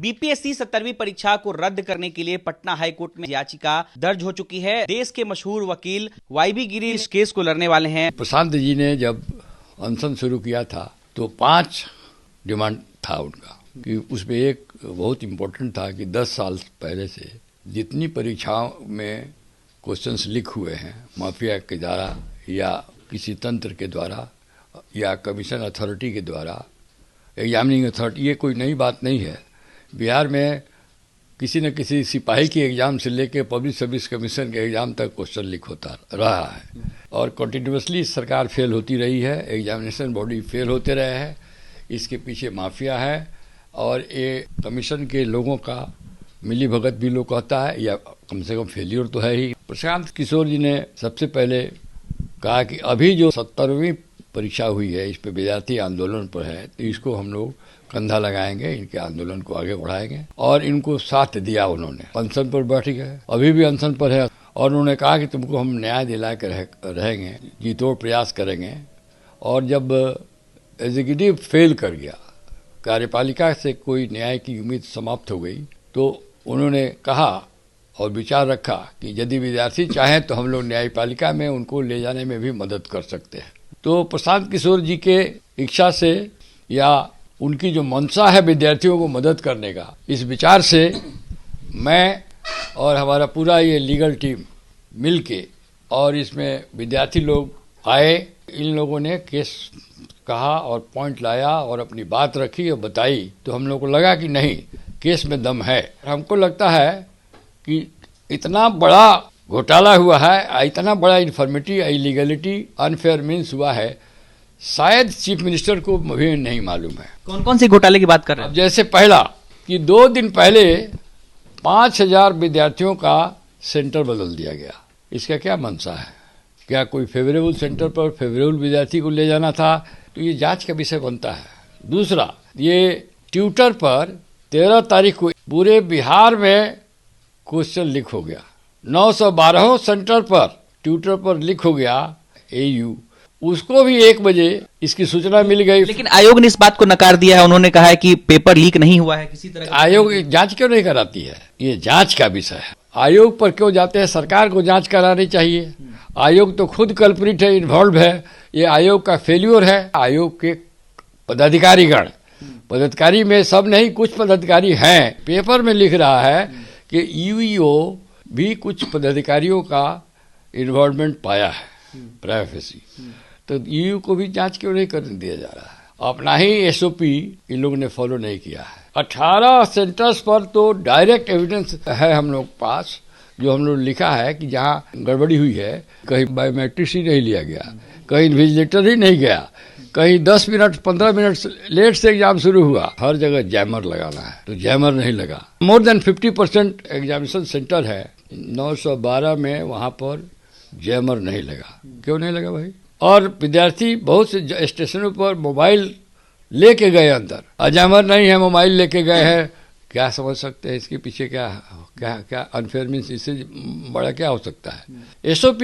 BPSC 17वीं परीक्षा को रद्द करने के लिए पटना हाईकोर्ट में याचिका दर्ज हो चुकी है। देश के मशहूर वकील वाईबी गिरी इस केस को लड़ने वाले हैं। प्रशांत जी ने जब अनशन शुरू किया था तो 5 डिमांड था उनका कि उसमें एक बहुत इम्पोर्टेंट था कि 10 साल पहले से जितनी परीक्षाओं में क्वेश्चंस लीक हुए हैं माफिया के द्वारा या किसी तंत्र के द्वारा या कमीशन अथॉरिटी के द्वारा, एग्जामिनिंग अथॉरिटी, ये कोई नई बात नहीं है। बिहार में किसी न किसी सिपाही की एग्ज़ाम से लेके पब्लिक सर्विस कमीशन के एग्ज़ाम तक क्वेश्चन लीक होता रहा है और कंटिन्यूसली सरकार फेल होती रही है, एग्जामिनेशन बॉडी फेल होते रहे हैं। इसके पीछे माफिया है और ये कमीशन के लोगों का मिली भगत भी लोग कहता है या कम से कम फेलियर तो है ही। प्रशांत किशोर जी ने सबसे पहले कहा कि अभी जो 17वीं परीक्षा हुई है इस पे विद्यार्थी आंदोलन पर है, तो इसको हम लोग कंधा लगाएंगे, इनके आंदोलन को आगे बढ़ाएंगे और इनको साथ दिया। उन्होंने अनशन पर बैठ गए, अभी भी अनशन पर है और उन्होंने कहा कि तुमको हम न्याय दिला के रहेंगे, जी तोड़ प्रयास करेंगे। और जब एग्जीक्यूटिव फेल कर गया, कार्यपालिका से कोई न्याय की उम्मीद समाप्त हो गई, तो उन्होंने कहा और विचार रखा कि यदि विद्यार्थी चाहें तो हम लोग न्यायपालिका में उनको ले जाने में भी मदद कर सकते हैं। तो प्रशांत किशोर जी के इच्छा से या उनकी जो मंशा है विद्यार्थियों को मदद करने का, इस विचार से मैं और हमारा पूरा ये लीगल टीम मिलके और इसमें विद्यार्थी लोग आए, इन लोगों ने केस कहा और पॉइंट लाया और अपनी बात रखी और बताई, तो हम लोग को लगा कि नहीं, केस में दम है। हमको लगता है कि इतना बड़ा घोटाला हुआ है, इतना बड़ा इन्फॉर्मेटी, इलीगलिटी, अनफेयर मीन्स हुआ है, शायद चीफ मिनिस्टर को भी नहीं मालूम है। कौन कौन सी घोटाले की बात कर रहे हैं? जैसे पहला कि 2 दिन पहले 5000 विद्यार्थियों का सेंटर बदल दिया गया। इसका क्या मंशा है? क्या कोई फेवरेबल सेंटर पर फेवरेबल विद्यार्थी को ले जाना था? तो ये जांच का विषय बनता है। दूसरा, ये ट्विटर पर 13 तारीख को पूरे बिहार में क्वेश्चन लीक हो गया। 912 सेंटर पर ट्विटर पर लीक हो गया एयू, उसको भी 1 बजे इसकी सूचना मिल गई। लेकिन आयोग ने इस बात को नकार दिया है। उन्होंने कहा है कि पेपर लीक नहीं हुआ है किसी तरह। आयोग जांच क्यों नहीं कराती है? ये जांच का विषय है। आयोग पर क्यों जाते हैं? सरकार को जांच करानी चाहिए। आयोग तो खुद कल्प्रिट है, इन्वॉल्व है। ये आयोग का फेल्यूर है। आयोग के पदाधिकारीगण, पदाधिकारी में सब नहीं, कुछ पदाधिकारी हैं। पेपर में लिख रहा है कि यूईओ भी कुछ पदाधिकारियों का इन्वॉल्वमेंट पाया है, प्राइवेसी। तो यूयू को भी जांच क्यों नहीं करने दिया जा रहा है? अपना ही एसओपी इन लोगों ने फॉलो नहीं किया है। 18 सेंटर्स पर तो डायरेक्ट एविडेंस है हम लोग पास, जो हम लोग लिखा है कि जहाँ गड़बड़ी हुई है, कहीं बायोमेट्रिक्स ही नहीं लिया गया, कहीं इन्विजिलेटर ही नहीं गया, कहीं 10 मिनट 15 मिनट लेट से एग्जाम शुरू हुआ। हर जगह जैमर लगाना है, तो जैमर नहीं लगा। मोर देन 50% एग्जामिनेशन सेंटर है, 912 में वहाँ पर जैमर नहीं लगा। क्यों नहीं लगा भाई? और विद्यार्थी बहुत से स्टेशनों पर मोबाइल लेके गए अंदर, अजैमर नहीं है, मोबाइल लेके गए हैं। क्या समझ सकते हैं इसके पीछे क्या क्या क्या अनफेयर मीन्स? इससे बड़ा क्या हो सकता है? एसओपी